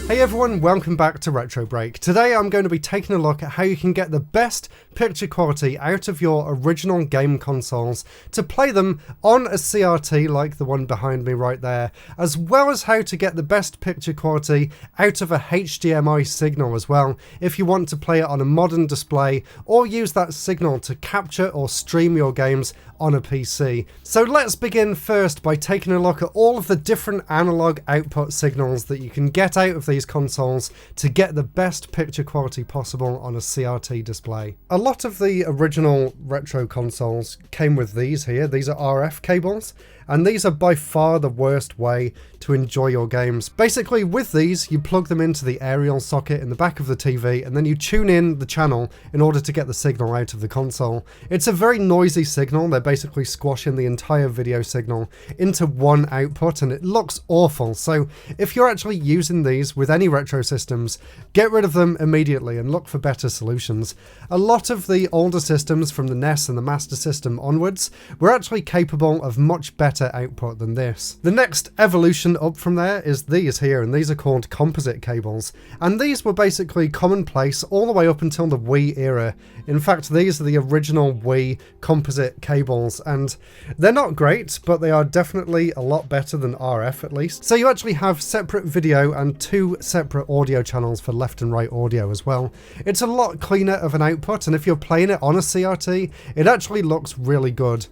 Hey everyone, welcome back to RetroBreak. Today I'm going to be taking a look at how you can get the best picture quality out of your original game consoles to play them on a CRT like the one behind me right there, as well as how to get the best picture quality out of a HDMI signal as well, if you want to play it on a modern display or use that signal to capture or stream your games on a PC. So let's begin first by taking a look at all of the different analog output signals that you can get out of these consoles to get the best picture quality possible on a CRT display. A lot of the original retro consoles came with these here. These are RF cables, and these are by far the worst way to enjoy your games. Basically, with these, you plug them into the aerial socket in the back of the TV, and then you tune in the channel in order to get the signal out of the console. It's a very noisy signal. They're basically squashing the entire video signal into one output, and it looks awful. So if you're actually using these with any retro systems, get rid of them immediately and look for better solutions. A lot of the older systems from the NES and the Master System onwards were actually capable of much better output than this. The next evolution up from there is these here, and these are called Composite Cables, and these were basically commonplace all the way up until the Wii era. In fact, these are the original Wii Composite Cables, and they're not great, but they are definitely a lot better than RF at least. So you actually have separate video and two separate audio channels for left and right audio as well. It's a lot cleaner of an output, and if you're playing it on a CRT, it actually looks really good.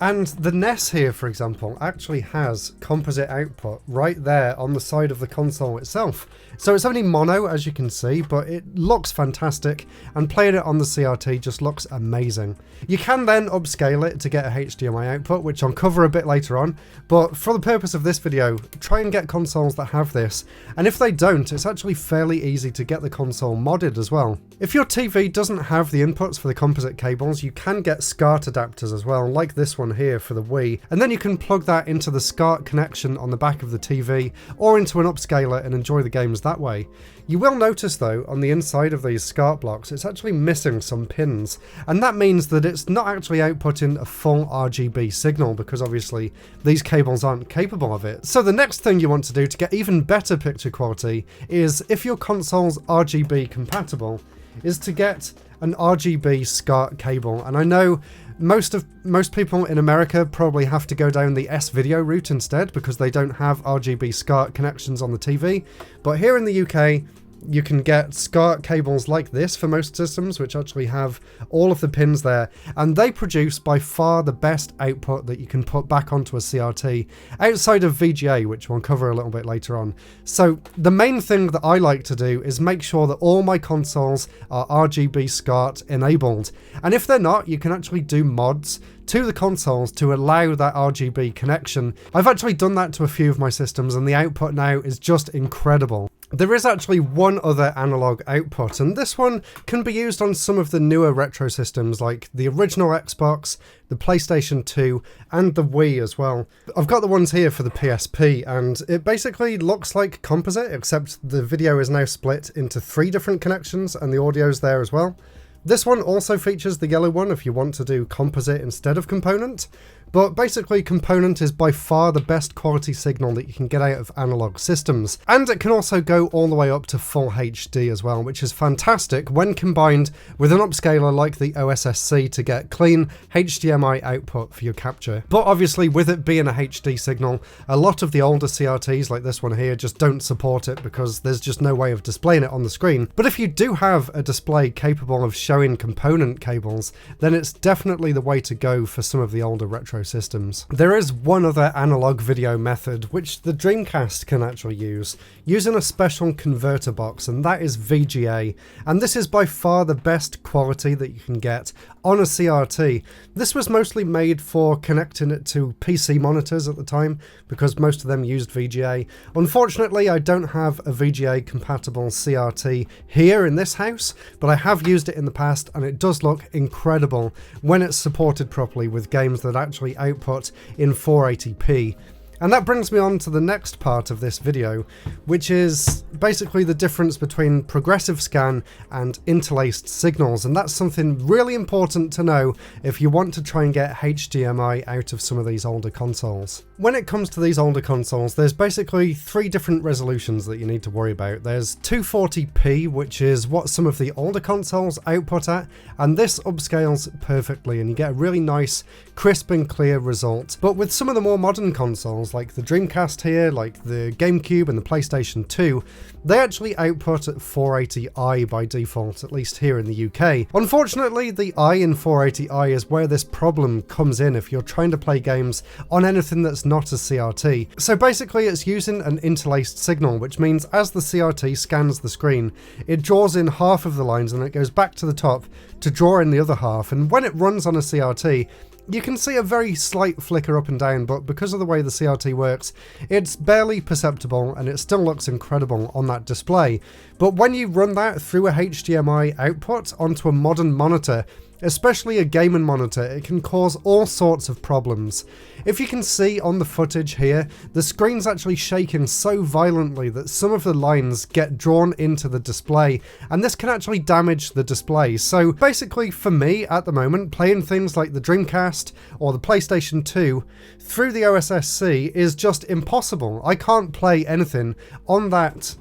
And the NES here, for example, actually has composite output right there on the side of the console itself. So it's only mono, as you can see, but it looks fantastic, and playing it on the CRT just looks amazing. You can then upscale it to get a HDMI output, which I'll cover a bit later on, but for the purpose of this video, try and get consoles that have this, and if they don't, it's actually fairly easy to get the console modded as well. If your TV doesn't have the inputs for the composite cables, you can get SCART adapters as well, like this one here for the Wii, and then you can plug that into the SCART connection on the back of the TV or into an upscaler and enjoy the games that way. You will notice though, on the inside of these SCART blocks, it's actually missing some pins, and that means that it's not actually outputting a full RGB signal, because obviously these cables aren't capable of it. So the next thing you want to do to get even better picture quality is, if your console's RGB compatible, is to get an RGB SCART cable. And I know most people in America probably have to go down the S-Video route instead, because they don't have RGB SCART connections on the TV. But here in the UK, you can get SCART cables like this for most systems, which actually have all of the pins there, and they produce by far the best output that you can put back onto a CRT, outside of VGA, which we'll cover a little bit later on. So the main thing that I like to do is make sure that all my consoles are RGB SCART enabled, and if they're not, you can actually do mods to the consoles to allow that RGB connection. I've actually done that to a few of my systems, and the output now is just incredible. There is actually one other analog output, and this one can be used on some of the newer retro systems like the original Xbox, the PlayStation 2, and the Wii as well. I've got the ones here for the PSP, and it basically looks like composite, except the video is now split into 3 different connections and the audio's there as well. This one also features the yellow one if you want to do composite instead of component, but basically component is by far the best quality signal that you can get out of analog systems, and it can also go all the way up to full HD as well, which is fantastic when combined with an upscaler like the OSSC to get clean HDMI output for your capture. But obviously, with it being a HD signal, a lot of the older CRTs like this one here just don't support it, because there's just no way of displaying it on the screen. But if you do have a display capable of showing component cables, then it's definitely the way to go for some of the older retro systems. There is one other analog video method which the Dreamcast can actually use, using a special converter box, and that is VGA, and this is by far the best quality that you can get on a CRT. This was mostly made for connecting it to PC monitors at the time, because most of them used VGA. Unfortunately, I don't have a VGA compatible CRT here in this house, but I have used it in the past, and it does look incredible when it's supported properly with games that actually output in 480p. And that brings me on to the next part of this video, which is basically the difference between progressive scan and interlaced signals, and that's something really important to know if you want to try and get HDMI out of some of these older consoles. When it comes to these older consoles, there's basically 3 different resolutions that you need to worry about. There's 240p, which is what some of the older consoles output at, and this upscales perfectly and you get a really nice, crisp and clear result. But with some of the more modern consoles, like the Dreamcast here, like the GameCube and the PlayStation 2, they actually output at 480i by default, at least here in the UK. Unfortunately, the I in 480i is where this problem comes in if you're trying to play games on anything that's not a CRT. So basically it's using an interlaced signal, which means as the CRT scans the screen, it draws in half of the lines and it goes back to the top to draw in the other half, and when it runs on a CRT, you can see a very slight flicker up and down, but because of the way the CRT works, it's barely perceptible and it still looks incredible on that display. But when you run that through a HDMI output onto a modern monitor, especially a gaming monitor, it can cause all sorts of problems. If you can see on the footage here, the screen's actually shaking so violently that some of the lines get drawn into the display, and this can actually damage the display. So basically for me at the moment, playing things like the Dreamcast or the PlayStation 2 through the OSSC is just impossible. I can't play anything on that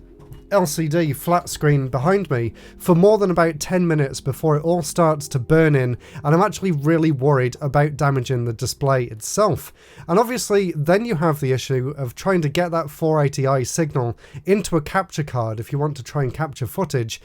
LCD flat screen behind me for more than about 10 minutes before it all starts to burn in, and I'm actually really worried about damaging the display itself. And obviously then you have the issue of trying to get that 480i signal into a capture card if you want to try and capture footage.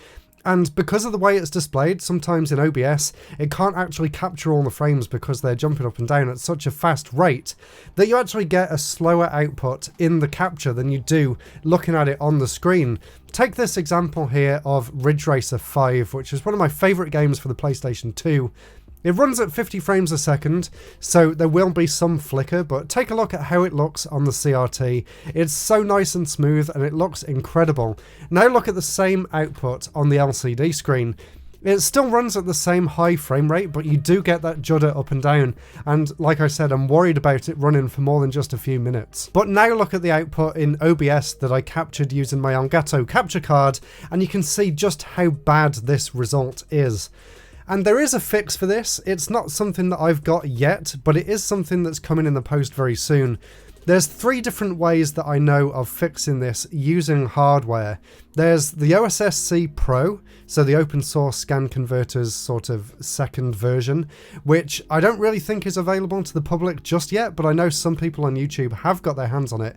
And because of the way it's displayed, sometimes in OBS, it can't actually capture all the frames because they're jumping up and down at such a fast rate that you actually get a slower output in the capture than you do looking at it on the screen. Take this example here of Ridge Racer 5, which is one of my favourite games for the PlayStation 2. It runs at 50 frames a second, so there will be some flicker, but take a look at how it looks on the CRT. It's so nice and smooth and it looks incredible. Now look at the same output on the LCD screen. It still runs at the same high frame rate, but you do get that judder up and down, and like I said, I'm worried about it running for more than just a few minutes. But now look at the output in OBS that I captured using my Elgato capture card, and you can see just how bad this result is. And there is a fix for this. It's not something that I've got yet, but it is something that's coming in the post very soon. There's 3 different ways that I know of fixing this using hardware. There's the OSSC Pro, so the open source scan converter's sort of second version, which I don't really think is available to the public just yet, but I know some people on YouTube have got their hands on it.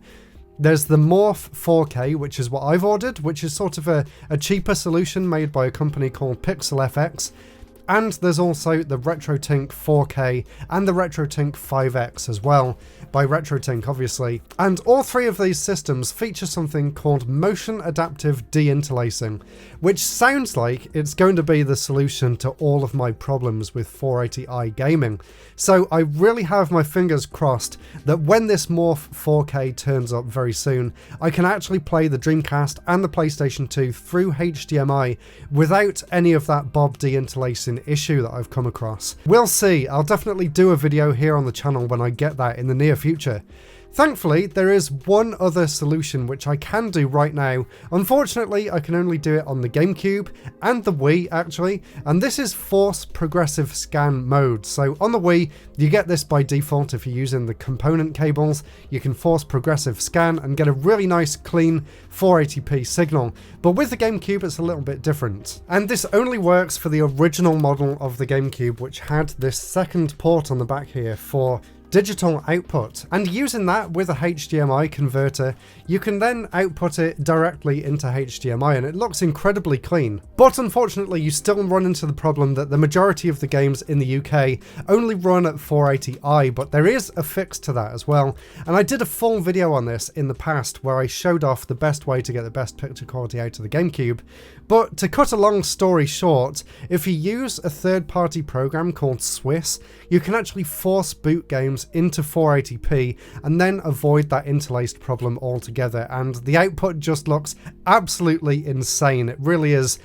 There's the Morph 4K, which is what I've ordered, which is sort of a cheaper solution made by a company called PixelFX. And there's also the RetroTink 4K and the RetroTink 5X as well, by RetroTink obviously. And all 3 of these systems feature something called motion adaptive deinterlacing, which sounds like it's going to be the solution to all of my problems with 480i gaming. So I really have my fingers crossed that when this Morph 4K turns up very soon, I can actually play the Dreamcast and the PlayStation 2 through HDMI without any of that bob deinterlacing issue that I've come across. We'll see. I'll definitely do a video here on the channel when I get that in the near future. Thankfully, there is one other solution which I can do right now. Unfortunately, I can only do it on the GameCube and the Wii actually, and this is Force Progressive Scan mode. So on the Wii, you get this by default if you're using the component cables. You can force progressive scan and get a really nice clean 480p signal. But with the GameCube, it's a little bit different. And this only works for the original model of the GameCube, which had this second port on the back here for digital output, and using that with a HDMI converter, you can then output it directly into HDMI and it looks incredibly clean. But unfortunately, you still run into the problem that the majority of the games in the UK only run at 480i, but there is a fix to that as well. And I did a full video on this in the past where I showed off the best way to get the best picture quality out of the GameCube. But to cut a long story short, if you use a third-party program called Swiss, you can actually force boot games into 480p and then avoid that interlaced problem altogether, and the output just looks absolutely insane. It really is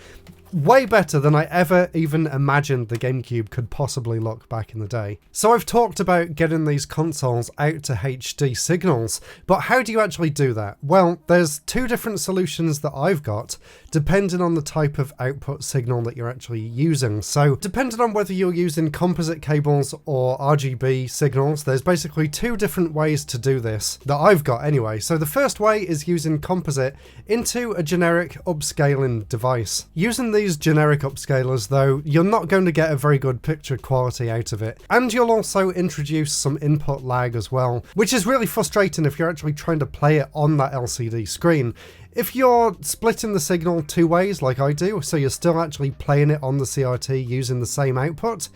way better than I ever even imagined the GameCube could possibly look back in the day. So I've talked about getting these consoles out to HD signals, but how do you actually do that? Well, there's two different solutions that I've got, depending on the type of output signal that you're actually using. So depending on whether you're using composite cables or RGB signals, there's basically two different ways to do this that I've got anyway. So the first way is using composite into a generic upscaling device. Using these generic upscalers though, you're not going to get a very good picture quality out of it, and you'll also introduce some input lag as well, which is really frustrating if you're actually trying to play it on that LCD screen. If you're splitting the signal two ways like I do, so you're still actually playing it on the CRT using the same output,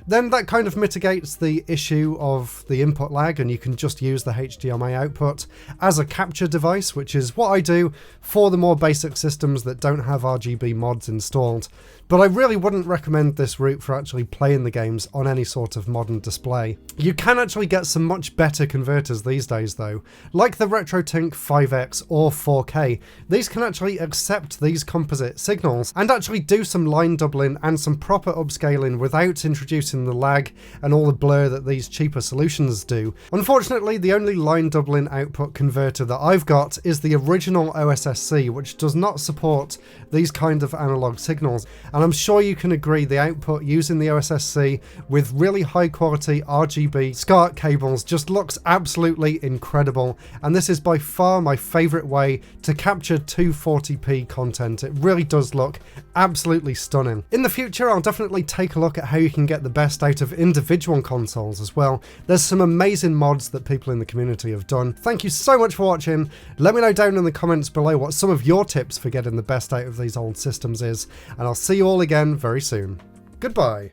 then that kind of mitigates the issue of the input lag, and you can just use the HDMI output as a capture device, which is what I do for the more basic systems that don't have RGB mods installed. But I really wouldn't recommend this route for actually playing the games on any sort of modern display. You can actually get some much better converters these days though, like the RetroTink 5X or 4K. These can actually accept these composite signals and actually do some line doubling and some proper upscaling without introducing the lag and all the blur that these cheaper solutions do. Unfortunately, the only line doubling output converter that I've got is the original OSSC, which does not support these kind of analog signals. And I'm sure you can agree the output using the OSSC with really high quality RGB SCART cables just looks absolutely incredible, and this is by far my favourite way to capture 240p content. It really does look absolutely stunning. In the future I'll definitely take a look at how you can get the best out of individual consoles as well. There's some amazing mods that people in the community have done. Thank you so much for watching. Let me know down in the comments below what some of your tips for getting the best out of these old systems is, and I'll see you all again very soon. Goodbye.